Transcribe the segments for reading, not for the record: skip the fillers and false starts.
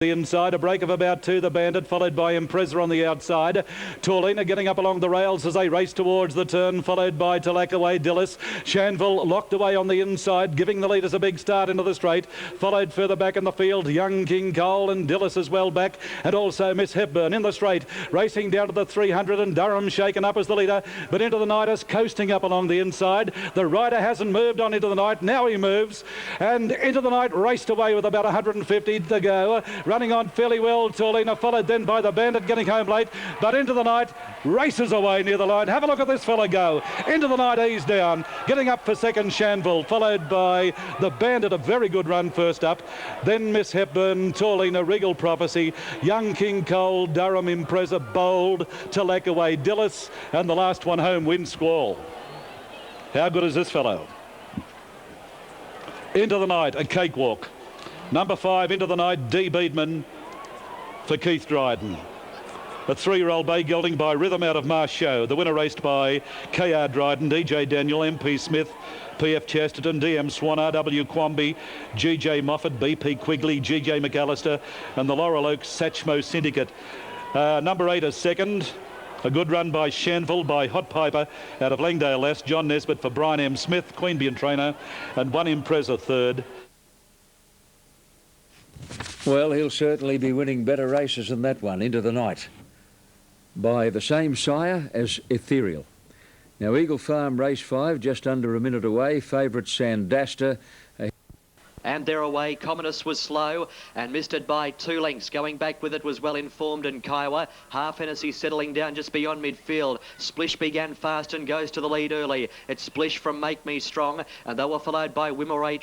The inside, a break of about 2, the Bandit, followed by Impreza on the outside. Taulina getting up along the rails as they race towards the turn, followed by Talakaway Dillis. Shanville locked away on the inside, giving the leaders a big start into the straight. Followed further back in the field, Young King Cole and Dillis as well back, and also Miss Hepburn in the straight. Racing down to the 300 and Durham shaken up as the leader, but Into the Night is coasting up along the inside. The rider hasn't moved on Into the Night. Now he moves, and Into the Night raced away with about 150 to go. Running on fairly well, Taulina, followed then by the Bandit, getting home late, but Into the Night races away near the line. Have a look at this fella go. Into the Night ease down, getting up for second, Shanville, followed by the Bandit, a very good run first up, then Miss Hepburn, Taulina, Regal Prophecy, Young King Cole, Durham Impreza, Bold, Talakaway Dillis, and the last one home, Wind Squall. How good is this fellow? Into the Night, a cakewalk. Number 5, Into the Night, D. Beedman for Keith Dryden. A 3-year-old bay gelding by Rhythm out of Marsh Show. The winner raced by K.R. Dryden, DJ Daniel, MP Smith, P.F. Chesterton, D.M. Swan, R.W. Quamby, G.J. Moffat, B.P. Quigley, G.J. McAllister, and the Laurel Oaks Satchmo Syndicate. Number 8 is second. A good run by Shanville, by Hot Piper out of Langdale Last, John Nesbitt for Brian M. Smith, Queanbeyan trainer, and one Impreza third. Well, he'll certainly be winning better races than that one, Into the Night, by the same sire as Ethereal. Now, Eagle Farm Race 5, just under a minute away. Favourite Sandasta. And they're away. Commodus was slow and missed it by 2 lengths. Going back with it was Well Informed and Kiowa. Half Hennessy settling down just beyond midfield. Splish began fast and goes to the lead early. It's Splish from Make Me Strong, and they were followed by Wimmera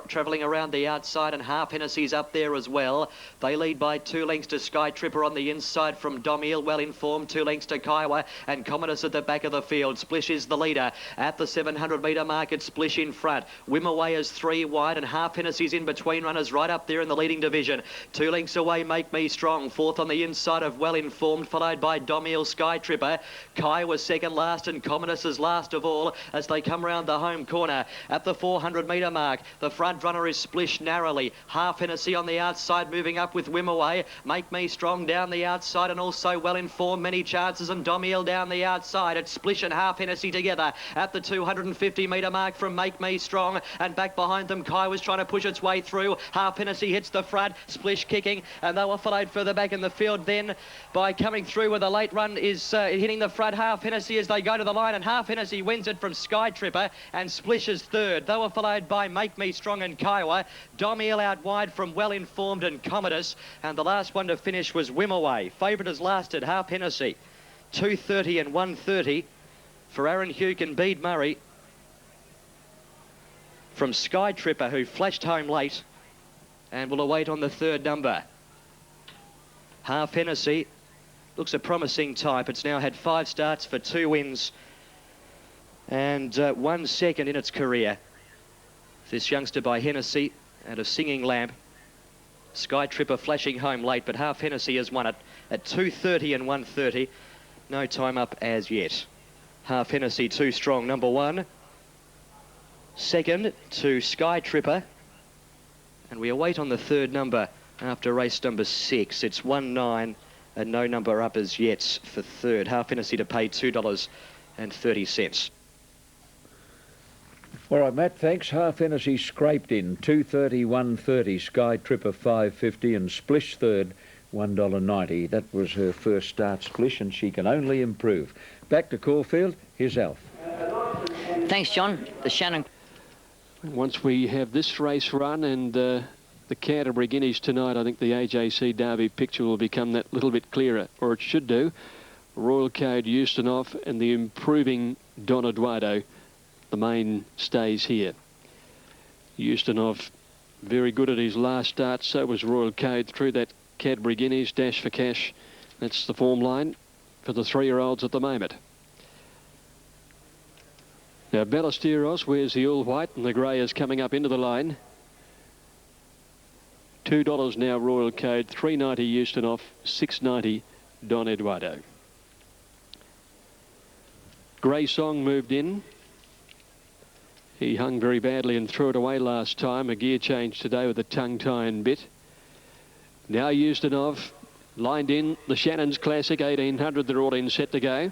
travelling around the outside, and Half Hennessy's up there as well. They lead by 2 lengths to Sky Tripper on the inside from Domil. Well Informed, 2 lengths to Kiowa, and Commodus at the back of the field. Splish is the leader at the 700 metre mark. It's Splish in front. Wimmera is 3 wide, and Half Hennessy's in between runners right up there in the leading division. 2 lengths away, Make Me Strong. 4th on the inside of Well Informed, followed by Domil, Sky Tripper. Kai was second last, and Commodus is last of all as they come round the home corner at the 400 metre mark. The front runner is Splish narrowly. Half Hennessy on the outside, moving up with Wimmaway. Make Me Strong down the outside, and also Well Informed, many chances, and Domil down the outside. It's Splish and Half Hennessy together at the 250 metre mark from Make Me Strong, and back behind them Kai was trying to push its way through. Half Hennessy hits the front, Splish kicking, and they were followed further back in the field then by coming through with a late run is hitting the front. Half Hennessy as they go to the line, and Half Hennessy wins it from Sky Tripper, and Splish is third. They were followed by Make Me Strong and Kiowa. Domil out wide from Well Informed and Commodus, and the last one to finish was Wimmaway. Favourite has lasted, Half Hennessy. 2:30 and 1:30 for Aaron Hugh and Bede Murray from Sky Tripper, who flashed home late and will await on the 3rd number. Half Hennessy looks a promising type. It's now had 5 starts for 2 wins and 1 second in its career. This youngster by Hennessy out of Singing Lamp. Sky Tripper flashing home late, but Half Hennessy has won it at 2:30 and 1:30. No time up as yet. Half Hennessy too strong, number 1. Second to Sky Tripper, and we await on the 3rd number after race number 6. It's 1-9 and no number up as yet for 3rd. Half Hennessy to pay $2.30. All right, Matt, thanks. Half Hennessy scraped in 2:30, 1:30. Sky Tripper 5.50 and Splish third, $1.90. That was her first start, Splish, and she can only improve. Back to Caulfield. Here's Alf. Thanks, John. The Shannon. Once we have this race run and the Canterbury Guineas tonight, I think the AJC Derby picture will become that little bit clearer, or it should do. Royal Code Eustonov and the improving Don Eduardo, the main stays here. Eustonov very good at his last start, so was Royal Code through that Cadbury Guineas, Dash for Cash. That's the form line for the 3-year-olds at the moment. Now Ballesteros wears the all white, and the grey is coming up into the line. $2 now Royal Code, $3.90 Eustonov, $6.90 Don Eduardo. Grey Song moved in. He hung very badly and threw it away last time. A gear change today with a tongue tie and bit. Now Ustinov lined in the Shannon's Classic 1800. They're all in, set to go.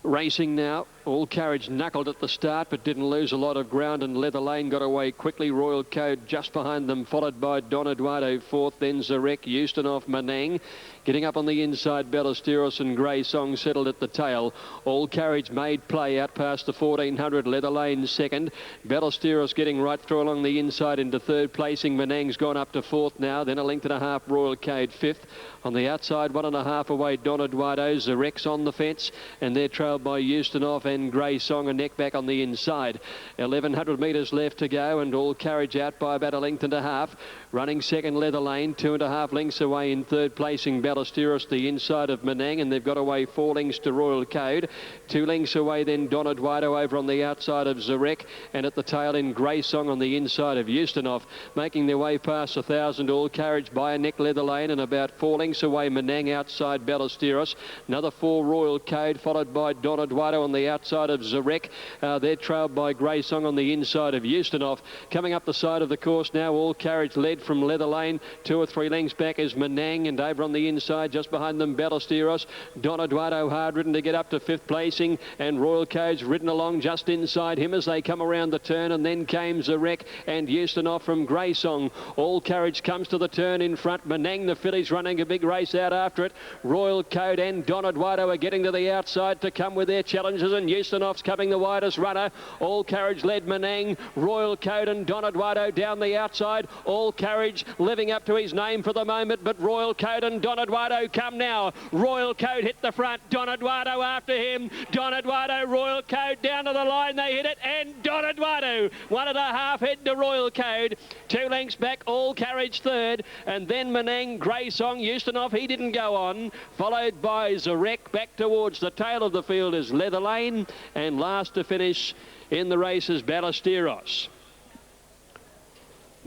Racing now. All Carriage knuckled at the start but didn't lose a lot of ground, and Leather Lane got away quickly. Royal Code just behind them, followed by Don Eduardo fourth, then Zarek, Ustinov, Menang. Getting up on the inside, Ballesteros and Grey Song settled at the tail. All Carriage made play out past the 1400. Leather Lane second. Ballesteros getting right through along the inside into third placing. Menang's gone up to fourth now. Then a length and a half, Royal Code fifth. On the outside, 1.5 away, Don Eduardo. Zarek's on the fence, and they're trailed by Ustinov and Grey Song, a neck back on the inside. 1100 metres left to go, and All Carriage out by about a length and a half. Running second, Leather Lane, 2.5 lengths away in third placing, Ballesteros, the inside of Menang, and they've got away 4 lengths to Royal Code. 2 lengths away then Don Eduardo over on the outside of Zarek, and at the tail in Grey Song on the inside of Ustinov. Making their way past 1,000, All Carriage by a neck, Leather Lane, and about 4 lengths away Menang outside Ballesteros. Another 4 Royal Code, followed by Don Eduardo on the outside of Zarek. They're trailed by Grey Song on the inside of Ustinov. Coming up the side of the course now, All Carriage led from Leather Lane. 2 or 3 lengths back is Menang, and over on the inside just behind them Ballesteros. Don Eduardo hard ridden to get up to 5th placing, and Royal Code's ridden along just inside him as they come around the turn, and then came Zarek and Ustinov from Grey Song. All Carriage comes to the turn in front. Menang, the filly's running a big race out after it. Royal Code and Don Eduardo are getting to the outside to come with their challenges, and Ustinov's coming the widest runner. All Carriage led Menang, Royal Code and Don Eduardo down the outside. All Carriage living up to his name for the moment, but Royal Code and Don Eduardo come now. Royal Code hit the front, Don Eduardo after him. Don Eduardo, Royal Code down to the line, they hit it, and Don Eduardo 1.5 head to Royal Code. 2 lengths back, All Carriage third, and then Menang, Grey Song, Ustinov, he didn't go on, followed by Zarek. Back towards the tail of the field is Leather Lane, and last to finish in the race is Ballesteros.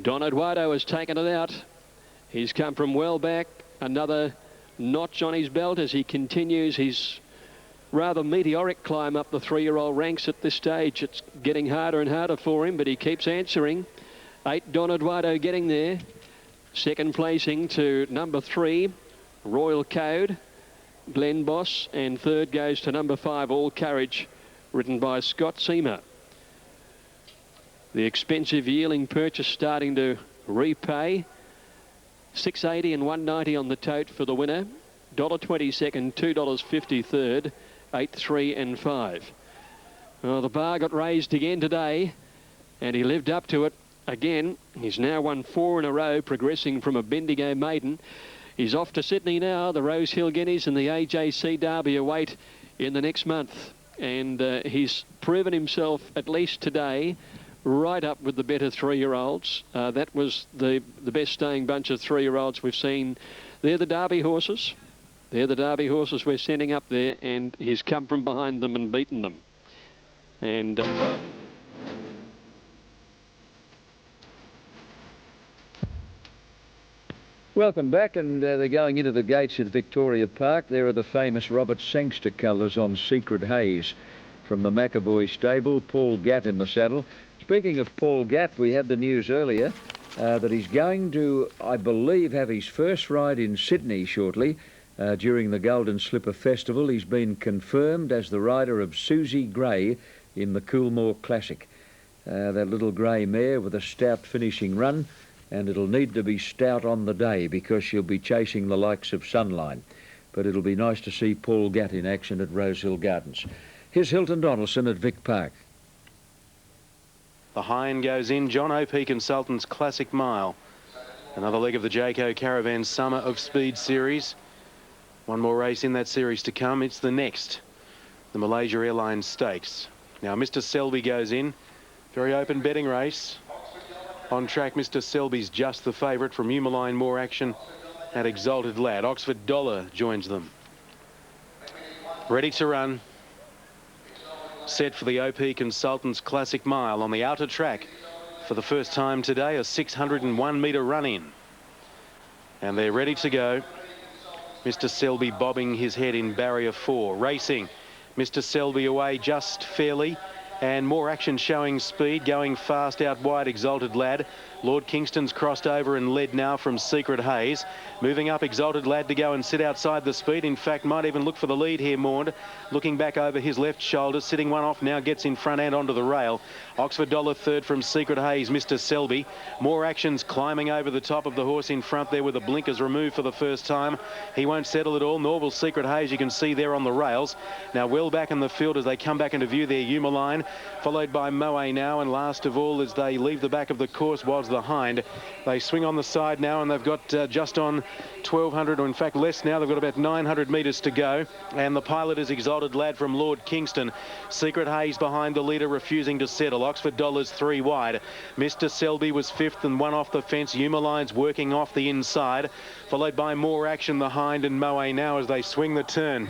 Don Eduardo has taken it out. He's come from well back. Another notch on his belt as he continues his rather meteoric climb up the 3-year-old ranks at this stage. It's getting harder and harder for him, but he keeps answering. 8, Don Eduardo getting there. Second placing to number 3, Royal Code, Glenn Boss, and third goes to number 5, All Carriage, ridden by Scott Seamer. The expensive yearling purchase starting to repay. $6.80 and $1.90 on the tote for the winner. $1.20 second, $2.50 third, 8, 3 and 5. Well, the bar got raised again today, and he lived up to it again. He's now won 4 in a row, progressing from a Bendigo maiden. He's off to Sydney now. The Rose Hill Guineas and the AJC Derby await in the next month, and he's proven himself at least today right up with the better 3-year-olds. That was the best staying bunch of 3-year-olds we've seen. They're the Derby horses. They're the Derby horses we're sending up there, and he's come from behind them and beaten them. And welcome back, and they're going into the gates at Victoria Park. There are the famous Robert Sangster colours on Secret Haze from the McAvoy stable. Paul Gatt in the saddle. Speaking of Paul Gatt, we had the news earlier that he's going to, I believe, have his first ride in Sydney shortly during the Golden Slipper Festival. He's been confirmed as the rider of Susie Gray in the Coolmore Classic. That little grey mare with a stout finishing run, and it'll need to be stout on the day because she'll be chasing the likes of Sunline. But it'll be nice to see Paul Gatt in action at Rosehill Gardens. Here's Hilton Donaldson at Vic Park. The hind goes in, John OP Consultants Classic Mile. Another leg of the Jayco Caravan Summer of Speed Series. One more race in that series to come. It's the next, the Malaysia Airlines Stakes. Now Mr. Selby goes in. Very open betting race. On track, Mr. Selby's just the favourite. From Umaline, more action at Exalted Lad. Oxford Dollar joins them. Ready to run. Set for the OP Consultants Classic Mile on the outer track for the first time today. A 601-metre run-in. And they're ready to go. Mr. Selby bobbing his head in barrier 4. Racing. Mr. Selby away just fairly. And More Action showing speed, going fast out wide, Exalted Lad. Lord Kingston's crossed over and led now from Secret Haze. Moving up, Exalted Lad to go and sit outside the speed. In fact, might even look for the lead here, Maund. Looking back over his left shoulder, sitting one off now, gets in front and onto the rail. Oxford Dollar third from Secret Haze, Mr. Selby. More Action's climbing over the top of the horse in front there with the blinkers removed for the first time. He won't settle at all, nor will Secret Haze, you can see there on the rails. Now well back in the field as they come back into view there, Umaline, followed by Moe now, and last of all as they leave the back of the course was the Hind. They swing on the side now and they've got just on 1,200, or in fact less now. They've got about 900 metres to go, and the pilot is Exalted Lad from Lord Kingston. Secret Haze behind the leader, refusing to settle. Oxford Dollars 3 wide. Mr. Selby was fifth and one off the fence. Umaline's working off the inside, followed by More Action, the Hind, and Moe now as they swing the turn.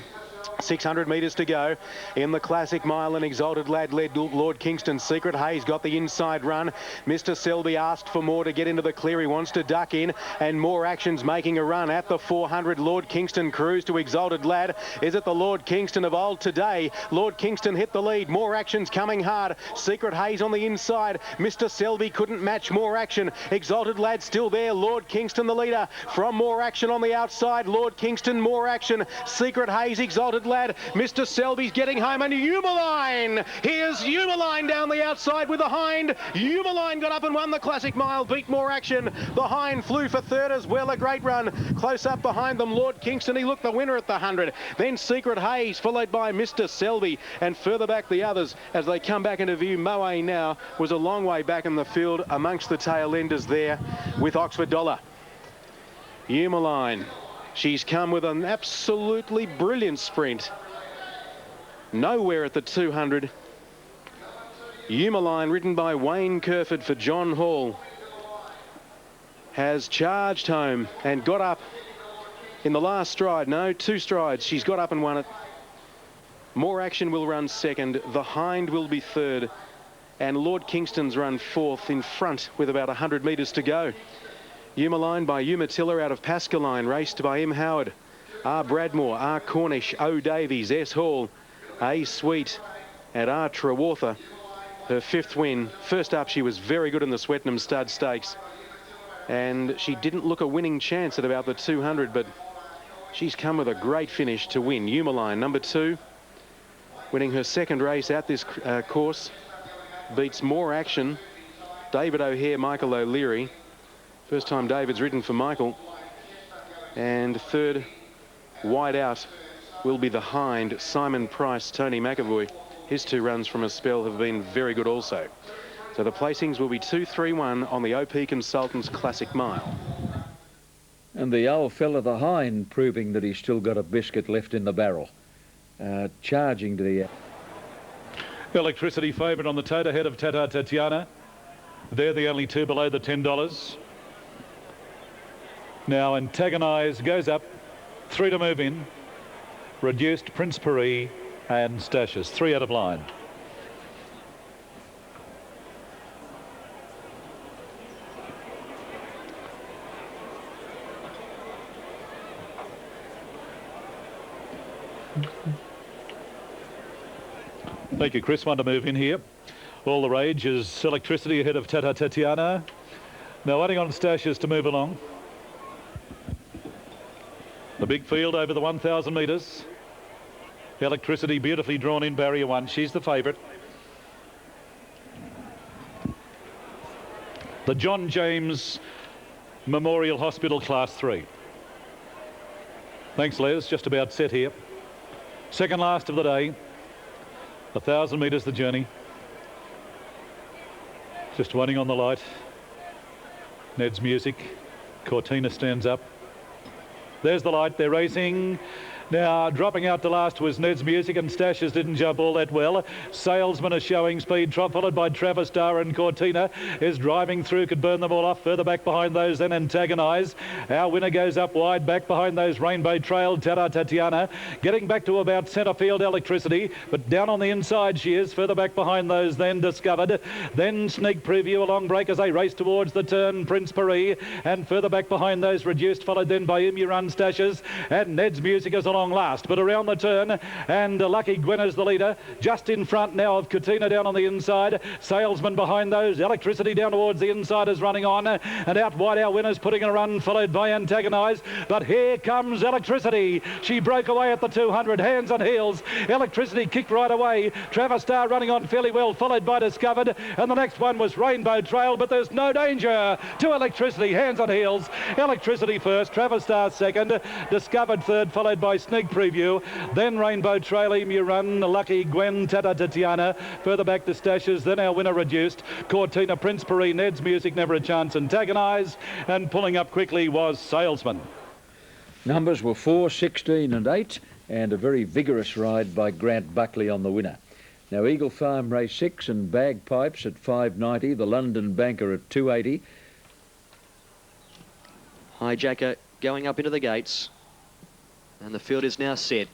600 metres to go in the Classic Mile, and Exalted Lad led Lord Kingston. Secret Haze got the inside run. Mr. Selby asked for more to get into the clear. He wants to duck in, and More Action's making a run at the 400. Lord Kingston cruised to Exalted Lad. Is it the Lord Kingston of old today? Lord Kingston hit the lead. More Action's coming hard. Secret Haze on the inside. Mr. Selby couldn't match More Action. Exalted Lad still there. Lord Kingston the leader from More Action on the outside. Lord Kingston, More Action, Secret Haze, Exalted Lad. Mr. Selby's getting home, and Umaline. Here's Umaline down the outside with the Hind. Umaline got up and won the Classic Mile, beat More Action. The Hind flew for third as well, a great run. Close up behind them, Lord Kingston. He looked the winner at the 100. Then Secret Haze, followed by Mr. Selby, and further back the others as they come back into view. Moe now was a long way back in the field amongst the tail enders there with Oxford Dollar. Umaline. She's come with an absolutely brilliant sprint. Nowhere at the 200. Umaline, ridden by Wayne Kerford for John Hall, has charged home and got up in the last stride. No, 2 strides. She's got up and won it. More Action will run second. The Hind will be third. And Lord Kingston's run fourth in front with about 100 metres to go. Umaline by Umatilla out of Pascaline, raced by M. Howard, R. Bradmore, R. Cornish, O. Davies, S. Hall, A. Sweet, and R. Trewartha. Her 5th win. First up, she was very good in the Swettenham Stud Stakes, and she didn't look a winning chance at about the 200, but she's come with a great finish to win. Umaline, number 2, winning her 2nd race at this course, beats More Action, David O'Hare, Michael O'Leary. First time David's ridden for Michael. And third, wide out, will be the Hind, Simon Price, Tony McAvoy. His 2 runs from a spell have been very good also. So the placings will be 2, 3, 1 on the OP Consultants Classic Mile. And the old fella, the Hind, proving that he's still got a biscuit left in the barrel. Charging to the... Electricity favourite on the tote ahead of Tata Tatiana. They're the only 2 below the $10. Now Antagonise goes up, 3 to move in. Reduced, Prince Paris and Stashes, 3 out of line. Thank you, Chris. 1 to move in here. All the rage is Electricity ahead of Tata Tatiana. Now waiting on Stashes to move along. The big field over the 1,000 metres. Electricity beautifully drawn in barrier 1. She's the favourite. The John James Memorial Hospital Class 3. Thanks, Les. Just about set here. Second last of the day. 1,000 metres the journey. Just waiting on the light. Ned's music. Cortina stands up. There's the light. They're racing. Now, dropping out to last was Ned's Music, and Stashes didn't jump all that well. Salesman is showing speed, followed by Travis Star, and Cortina is driving through, could burn them all off. Further back behind those, then Antagonise. Our winner goes up wide, back behind those Rainbow Trail, Tata Tatiana. Getting back to about centre field, Electricity, but down on the inside she is. Further back behind those, then Discovered. Then Sneak Preview, a long break as they race towards the turn, Prince Paris. And further back behind those, Reduced, followed then by Imurun Stashes. And Ned's Music is along long last. But around the turn, and Lucky Gwen is the leader. Just in front now of Katina down on the inside. Salesman behind those. Electricity down towards the inside is running on. And out wide our winners putting a run, followed by Antagonise. But here comes Electricity. She broke away at the 200, hands and heels. Electricity kicked right away. Travis Star running on fairly well, followed by Discovered. And the next one was Rainbow Trail, but there's no danger to Electricity, hands and heels. Electricity first, Travis Star second, Discovered third, followed by Sneak Preview. Then Rainbow Trail, Emu Run, Lucky Gwen, Tata Tatiana. Further back to Stashes, then our winner reduced. Cortina, Prince Paris, Ned's Music, Never a Chance, Antagonise. And pulling up quickly was Salesman. Numbers were 4, 16 and 8, and a very vigorous ride by Grant Buckley on the winner. Now Eagle Farm race 6 and Bagpipes at 5.90, the London Banker at 2.80. Hijacker going up into the gates. And the field is now set.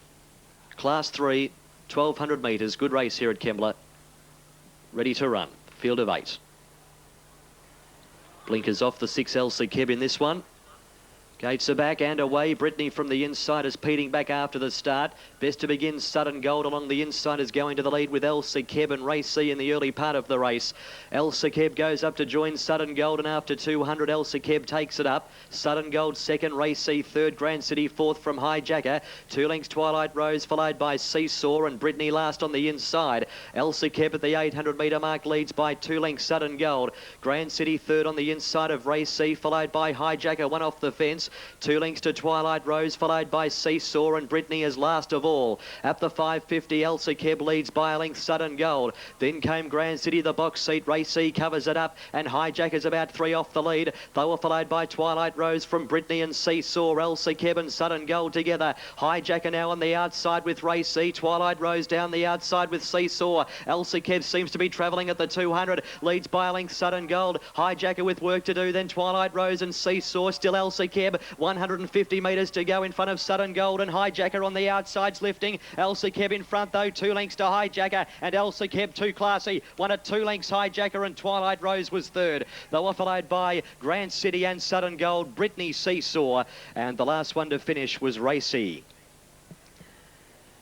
Class 3, 1,200 metres. Good race here at Kembla. Ready to run. Field of 8. Blinkers off the 6 Elsie Keb in this one. Gates are back and away. Brittany from the inside is peating back after the start. Best to begin, Sudden Gold along the inside is going to the lead with Elsie Keb and Race C in the early part of the race. Elsie Keb goes up to join Sudden Gold, and after 200 Elsie Keb takes it up. Sudden Gold second, Race C third, Grand City fourth from Hijacker. 2 lengths Twilight Rose followed by Seesaw, and Brittany last on the inside. Elsie Keb at the 800 metre mark leads by 2 lengths Sudden Gold. Grand City third on the inside of Race C, followed by Hijacker, one off the fence. 2 lengths to Twilight Rose, followed by Seesaw, and Brittany is last of all. At the 550, Elsie Keb leads by a length Sudden Gold. Then came Grand City, the box seat. Race C covers it up, and Hijacker's about 3 off the lead. They were followed by Twilight Rose from Brittany and Seesaw. Elsie Keb and Sudden Gold together. Hijacker now on the outside with Race C. Twilight Rose down the outside with Seesaw. Elsie Keb seems to be travelling at the 200. Leads by a length Sudden Gold. Hijacker with work to do. Then Twilight Rose and Seesaw. Still Elsie Keb. 150 metres to go in front of Sudden Gold, and Hijacker on the outsides lifting. Elsie Keb in front though, 2 lengths to Hijacker, and Elsie Keb too classy. One at 2 lengths Hijacker, and Twilight Rose was third. They were followed by Grand City and Sudden Gold, Brittany, Seesaw, and the last one to finish was Racy.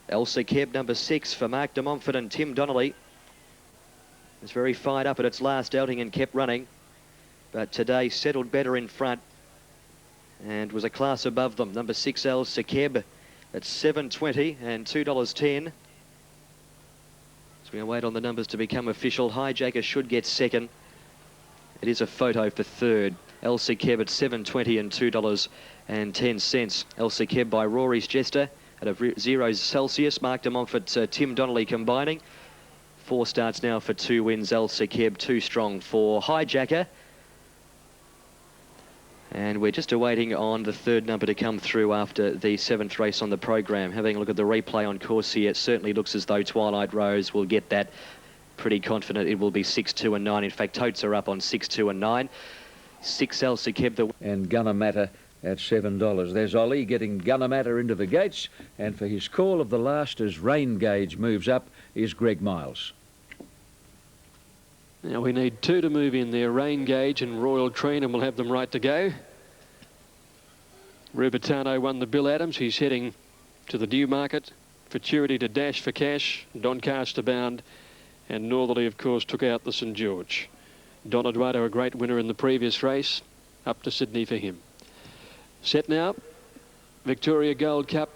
Elsie Keb number 6 for Mark de Montfort and Tim Donnelly. Was very fired up at its last outing and kept running, but today settled better in front and was a class above them. Number 6 Elsie Keb at $7.20 and $2.10. So we wait on the numbers to become official. Hijacker should get second. It is a photo for third. Elsie Keb at $7.20 and $2.10. Elsie Keb by Rory's Jester at a 0 Celsius. Mark de Montfort, Tim Donnelly combining. 4 starts now for 2 wins. Elsie Keb too strong for Hijacker. And we're just awaiting on the third number to come through after the 7th race on the program. Having a look at the replay on course here, it certainly looks as though Twilight Rose will get that. Pretty confident it will be 6, 2 and 9. In fact, totes are up on 6, 2 and 9. 6 Elsie Keb. And Gunner Matter at $7. There's Ollie getting Gunner Matter into the gates, and for his call of the last as Rain Gauge moves up is Greg Miles. Now we need 2 to move in there, Rain Gauge and Royal Train, and we'll have them right to go. Rubitano won the Bill Adams. He's heading to the Newmarket. Futurity to Dash for Cash. Doncaster Bound. And Northerly, of course, took out the St George. Don Eduardo, a great winner in the previous race. Up to Sydney for him. Set now. Victoria Gold Cup.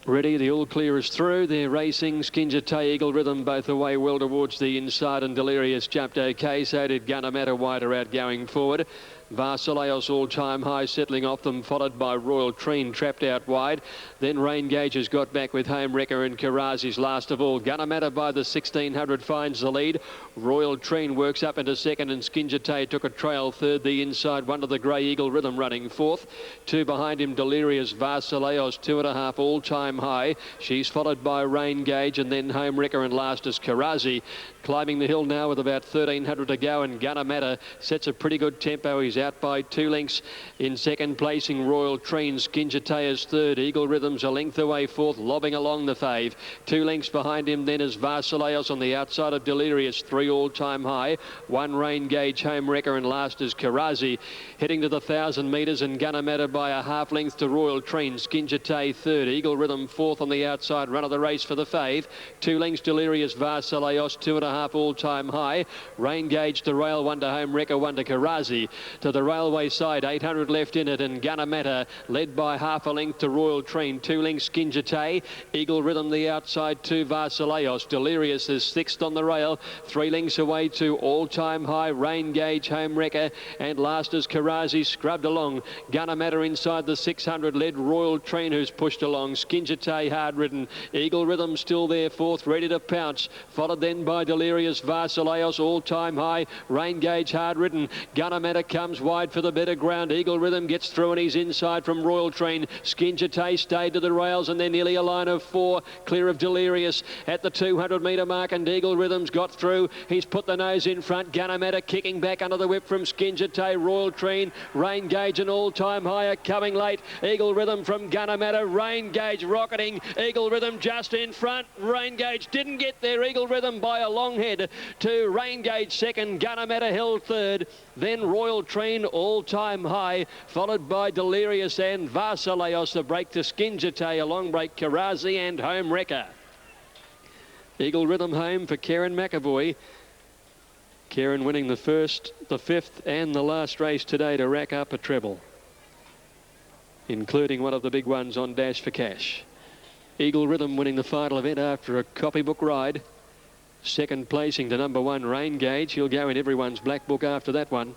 Ready, the all clear is through. They're racing. Skinja Eagle Rhythm both away well towards the inside, and Delirious jumped okay. So did Gunner Matter, wider out going forward. Varsileos all-time high settling off them, followed by Royal Train trapped out wide. Then Rain Gauge has got back with Home Wrecker and Karazi's last of all. Gunner Matter by the 1600 finds the lead. Royal Train works up into second, and Skinja took a trail third. The inside one to the Grey Eagle Rhythm running fourth. 2 behind him, Delirious. Varsileos 2.5 all-time high. She's followed by Rain Gauge, and then Home Wrecker, and last is Karazi. Climbing the hill now with about 1,300 to go, and Gunner Matter sets a pretty good tempo. He's out by 2 lengths. In second placing, Royal Train. Skinjataya's third. Eagle Rhythm's a length away fourth, lobbing along the fave. 2 lengths behind him then is Varsileos on the outside of Delirious. 3 all-time high. 1 Rain Gauge Home Wrecker, and last is Karazi. Heading to the 1,000 metres, and Gunner Matter by a half length to Royal Train. Skinjatay third. Eagle Rhythm fourth on the outside. Run of the race for the fave. 2 lengths Delirious, Varsileos, 2.5 all-time high. Rain Gauge to rail, 1 to Home Wrecker, 1 to Karazi. To the railway side, 800 left in it, and Gunner Matter led by half a length to Royal Train. 2 lengths Skinjatay. Eagle Rhythm the outside, 2 Varsileos. Delirious is 6th on the rail. 3 lengths away to all-time high. Rain Gauge Home Wrecker, and last is Karazi scrubbed along. Gunner Matter inside the 600 led Royal Train, who's pushed along. Skinjatay hard ridden. Eagle Rhythm still there fourth, ready to pounce. Followed then by Delirious, Varsileos all-time high. Rain Gauge hard ridden. Gunner Matter comes wide for the better ground. Eagle Rhythm gets through, and he's inside from Royal Train. Skinjatay stayed to the rails, and they're nearly a line of 4 clear of Delirious at the 200-metre mark, and Eagle Rhythm's got through. He's put the nose in front. Gunner Matter kicking back under the whip from Skinjatay. Royal Train, Rain Gauge and all-time high are coming late. Eagle Rhythm from Gunner Matter. Rain Gauge rocketing. Eagle Rhythm just in front. Rain Gauge didn't get there. Eagle Rhythm by a long head to Rain Gauge second. Gunner Matter held third. Then Royal Train all-time high, followed by Delirious and Varsileos. The break to Skinjatay, a long break Karazi and Home Wrecker. Eagle Rhythm home for Karen McAvoy. Karen winning the first, the fifth and the last race today to rack up a treble, including one of the big ones on Dash for Cash. Eagle Rhythm winning the final event after a copybook ride. Second placing to number 1 Rain Gauge. He'll go in everyone's black book after that one.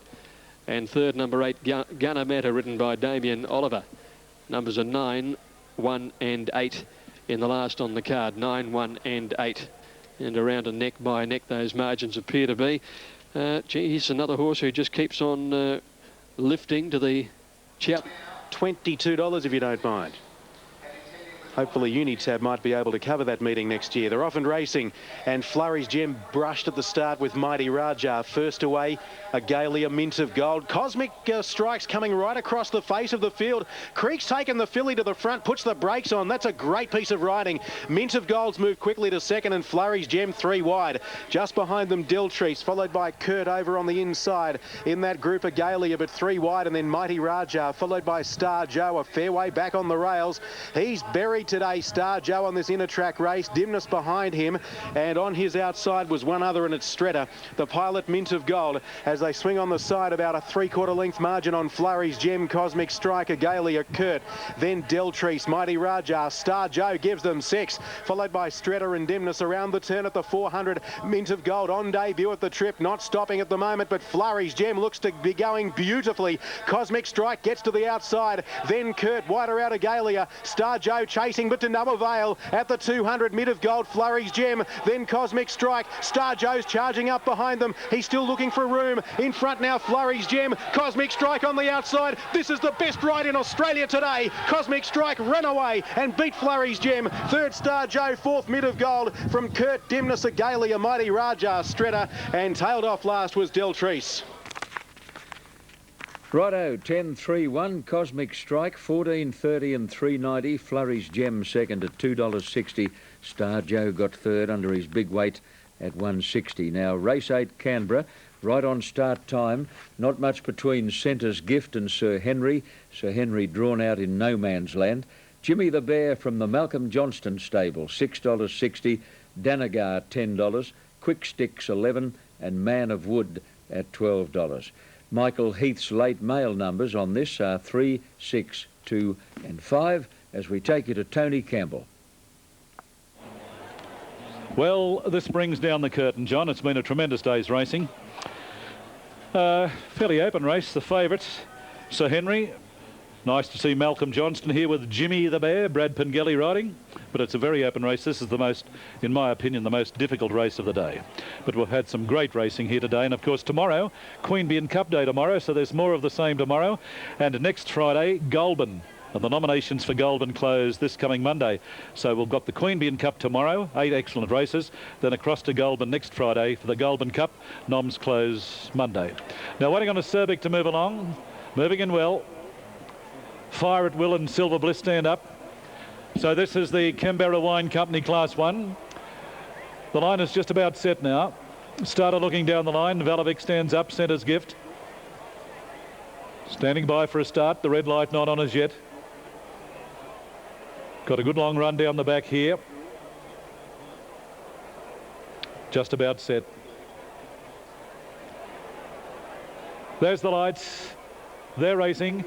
And third, number 8 Gunner Matter, ridden by Damien Oliver. Numbers are 9, 1 and 8 in the last on the card. 9, 1 and 8. And around a neck by neck those margins appear to be. Gee, he's another horse who just keeps on lifting to the chip. $22 if you don't mind. Hopefully Unitab might be able to cover that meeting next year. They're off and racing, and Flurry's Gem brushed at the start with Mighty Raja. First away, Agalia, Mint of Gold. Cosmic Strikes coming right across the face of the field. Creek's taken the filly to the front, puts the brakes on. That's a great piece of riding. Mint of Gold's moved quickly to second, and Flurry's Gem 3 wide. Just behind them, Diltreese, followed by Kurt over on the inside. In that group, Agalia, but 3 wide, and then Mighty Raja, followed by Star Joe, a fair way back on the rails. He's buried today, Star Joe, on this inner track race. Dimness behind him, and on his outside was one other, and it's Stretter, the pilot Mint of Gold, as they swing on the side about a 3/4 length margin on Flurry's Gem, Cosmic Strike, Agalia, Kurt, then Deltreese, Mighty Raja. Star Joe gives them 6, followed by Stretter and Dimness around the turn at the 400. Mint of Gold on debut at the trip, not stopping at the moment, but Flurry's Gem looks to be going beautifully. Cosmic Strike gets to the outside, then Kurt, wider out Agalia. Star Joe chasing, but to no avail at the 200. Mint of Gold, Flurry's Gem, then Cosmic Strike. Star Joe's charging up behind them. He's still looking for room. In front now, Flurry's Gem. Cosmic Strike on the outside. This is the best ride in Australia today. Cosmic Strike ran away and beat Flurry's Gem. Third, Star Joe. Fourth, Mint of Gold from Kurt, Dimness, Agalia, Mighty Raja, Stretter, and tailed off last was Deltreese. Righto, 10.31, Cosmic Strike, 14.30 and 3.90. Flurry's Gem second at $2.60. Star Joe got third under his big weight at 1.60. Now, race 8, Canberra, right on start time. Not much between Centre's Gift and Sir Henry. Sir Henry drawn out in no man's land. Jimmy the Bear from the Malcolm Johnston stable, $6.60. Danagar, $10. Quick Sticks, $11. And Man of Wood at $12. Michael Heath's late mail numbers on this are 3, 6, 2 and 5 as we take you to Tony Campbell. Well, this brings down the curtain, John. It's been a tremendous day's racing. Fairly open race. The favourites, Sir Henry. Nice to see Malcolm Johnston here with Jimmy the Bear, Brad Pengelly riding. But it's a very open race. This is the most, in my opinion, the most difficult race of the day. But we've had some great racing here today. And, of course, tomorrow, Queanbeyan Cup Day tomorrow. So there's more of the same tomorrow. And next Friday, Goulburn. And the nominations for Goulburn close this coming Monday. So we've got the Queanbeyan Cup tomorrow, 8 excellent races. Then across to Goulburn next Friday for the Goulburn Cup. Noms close Monday. Now waiting on a Cerbic to move along. Moving in well. Fire at Will and Silver Bliss stand up. So this is the Canberra Wine Company Class 1. The line is just about set now. Starter looking down the line. Valavic stands up, Centre's Gift. Standing by for a start. The red light not on as yet. Got a good long run down the back here. Just about set. There's the lights. They're racing.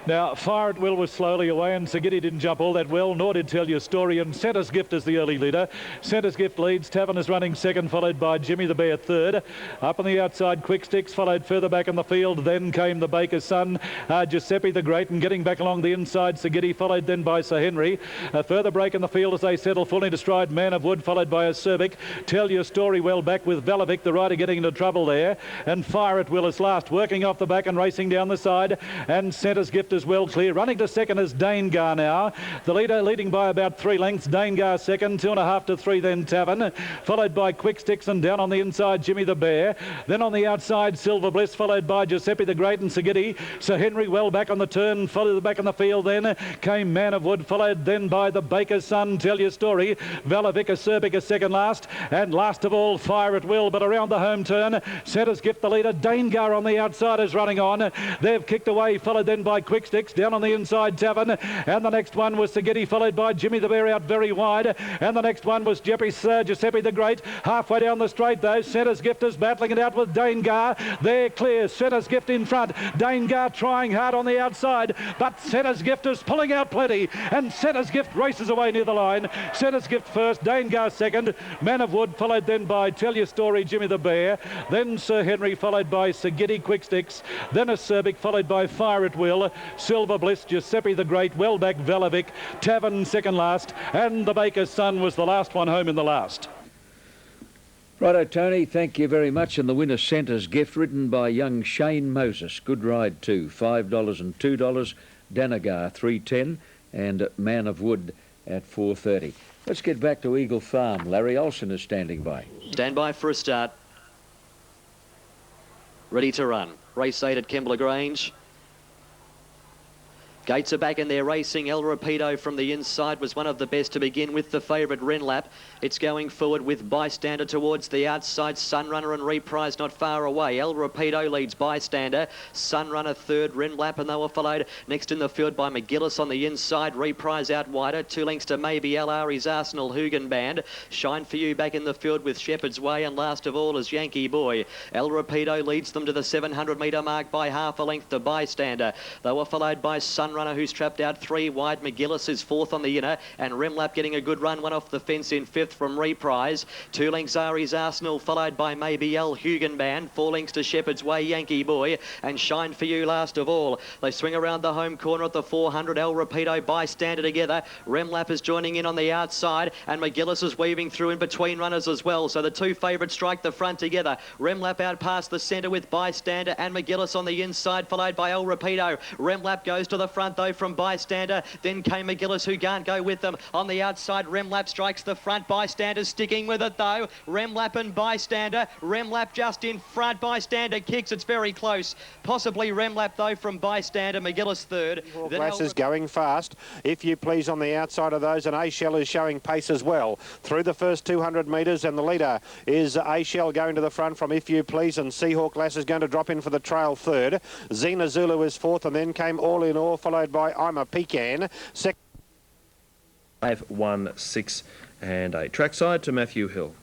Now, Fire at Will was slowly away and Sagitty didn't jump all that well, nor did Tell Your Story, and Centre's Gift is the early leader. Centre's Gift leads, Tavern is running second, followed by Jimmy the Bear third. Up on the outside, Quick Sticks, followed further back in the field, then came the Baker's Son, Giuseppe the Great, and getting back along the inside, Sagitty, followed then by Sir Henry. A further break in the field as they settle full into stride, Man of Wood, followed by a Cervic. Tell Your Story well back with Valavic, the rider getting into trouble there, and Fire at Will is last, working off the back and racing down the side, and Centre's Gift is well clear. Running to second is Danegar now. The leader leading by about 3 lengths. Danegar second, 2.5 to 3 then Tavern, followed by Quick Sticks, and down on the inside Jimmy the Bear. Then on the outside Silver Bliss, followed by Giuseppe the Great and Sagitty. Sir Henry well back on the turn, followed the back in the field. Then came Man of Wood, followed then by the Baker's Son, Tell Your Story. Valavic, Cerbic is second last, and last of all Fire at Will. But around the home turn, Centre's Gift the leader. Danegar on the outside is running on. They've kicked away, followed then by Quick Sticks. Down on the inside Tavern, and the next one was Sagitty, followed by Jimmy the Bear out very wide, and the next one was Giuseppe the Great. Halfway down the straight though, Centre's Gift is battling it out with Danegar. They're clear, Centre's Gift in front, Danegar trying hard on the outside, but Centre's Gift is pulling out plenty, and Centre's Gift races away near the line. Centre's Gift first, Danegar second, Man of Wood, followed then by Tell Your Story, Jimmy the Bear, then Sir Henry, followed by Sagitty, Quick Sticks, then a Cerbic, followed by Fire at Will, Silver Bliss, Giuseppe the Great, well back Valavic, Tavern second last, and the Baker's Son was the last one home in the last. Righto, Tony, thank you very much. And the winner, Centre's Gift, ridden by young Shane Moses. Good ride too, $5 and $2. Danegar, $3.10, and Man of Wood at $4.30. Let's get back to Eagle Farm. Larry Olsen is standing by. Stand by for a start. Ready to run. Race 8 at Kembla Grange. Gates are back in there racing. El Rapido from the inside was one of the best to begin with. The favourite Renlap. It's going forward with Bystander towards the outside. Sunrunner and Reprise not far away. El Rapido leads Bystander. Sunrunner third. Renlap, and they were followed next in the field by McGillis on the inside. Reprise out wider. 2 lengths to maybe LR's Arsenal Hugan Band. Shine For You back in the field with Shepherd's Way, and last of all is Yankee Boy. El Rapido leads them to the 700 metre mark by half a length to Bystander. They were followed by Sunrunner, who's trapped out 3 wide. McGillis is fourth on the inner, and Remlap getting a good run, one off the fence in fifth from Reprise. 2 lengths Ari's Arsenal, followed by Maybe L Hugan Band. 4 lengths to Shepherd's Way, Yankee Boy, and Shine For You last of all. They swing around the home corner at the 400. El Rapido, Bystander together. Remlap is joining in on the outside, and McGillis is weaving through in between runners as well. So the 2 favourites strike the front together. Remlap out past the centre with Bystander and McGillis on the inside, followed by El Rapido. Remlap goes to the front though from Bystander. Then came McGillis, who can't go with them. On the outside, Remlap strikes the front. Bystander sticking with it though. Remlap and Bystander. Remlap just in front. Bystander kicks. It's very close. Possibly Remlap though from Bystander. McGillis third. Glasses going fast. If You Please on the outside of those, and A-Shell is showing pace as well through the first 200 metres, and the leader is A-Shell going to the front from If You Please, and Seahawk Lass is going to drop in for the trail third. Xena Zulu is fourth, and then came All In All, followed by I'm a Pecan. 5, 1, 6 and 8. Trackside to Matthew Hill.